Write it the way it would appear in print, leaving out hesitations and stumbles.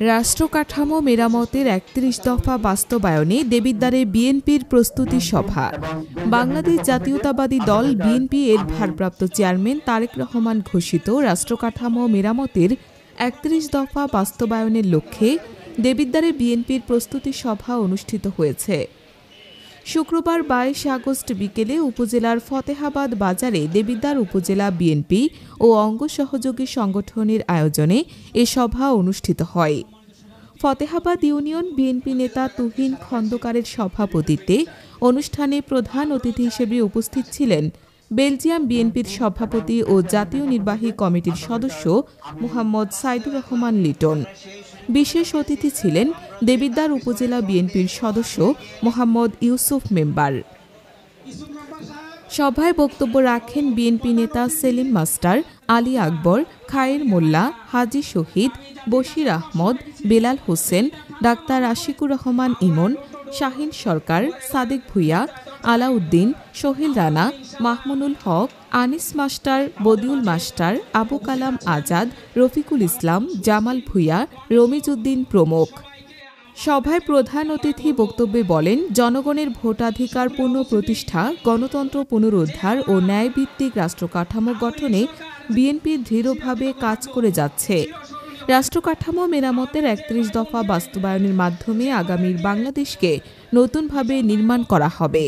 রাষ্ট্রকাঠামো মেরামতের ৩১ দফা বাস্তবায়নে দেবিদ্বারে বিএনপির প্রস্তুতি সভা। বাংলাদেশ জাতীয়তাবাদী দল বিএনপি এর ভারপ্রাপ্ত চেয়ারম্যান তারেক রহমান ঘোষিত রাষ্ট্রকাঠামো মেরামতের ৩১ দফা বাস্তবায়নের লক্ষ্যে দেবিদ্বারে বিএনপির প্রস্তুতি সভা অনুষ্ঠিত হয়েছে। শুক্রবার ২২ আগস্ট বিকেলে উপজেলার ফতেহাবাদ বাজারে দেবিদ্বার উপজেলা বিএনপি ও অঙ্গ সহযোগী সংগঠনের আয়োজনে এ সভা অনুষ্ঠিত হয়। ফতেহাবাদ ইউনিয়ন বিএনপি নেতা তুহিন খন্দকারের সভাপতিত্বে অনুষ্ঠানে প্রধান অতিথি হিসেবে উপস্থিত ছিলেন বেলজিয়াম বিএনপির সভাপতি ও জাতীয় নির্বাহী কমিটির সদস্য মোহাম্মদ সাইদুর রহমান লিটন। বিশেষ অতিথি ছিলেন দেবিদ্বার উপজেলা বিএনপির সদস্য মোহাম্মদ ইউসুফ মেম্বার। সভায় বক্তব্য রাখেন বিএনপি নেতা সেলিম মাস্টার, আলী আকবর, খায়ের মোল্লা, হাজী শহীদ, বশির আহমদ, বেলাল হোসেন, ডাক্তার আশিকুর রহমান ইমন, শাহিন সরকার, সাদেক ভুইয়া, আলাউদ্দিন, সোহেল রানা, মাহমুনুল হক, আনিস মাস্টার, বদিউল মাস্টার, আবু কালাম আজাদ, রফিকুল ইসলাম, জামাল ভুইয়া, রমিজ উদ্দিন প্রমুখ। সভায় প্রধান অতিথি বক্তব্যে বলেন, জনগণের ভোটাধিকার পুনঃপ্রতিষ্ঠা, গণতন্ত্র পুনরুদ্ধার ও ন্যায়ভিত্তিক রাষ্ট্রকাঠামো গঠনে বিএনপি দৃঢ়ভাবে কাজ করে যাচ্ছে। রাষ্ট্রকাঠামো মেরামতের ৩১ দফা বাস্তবায়নের মাধ্যমে আগামীর বাংলাদেশকে নতুনভাবে নির্মাণ করা হবে।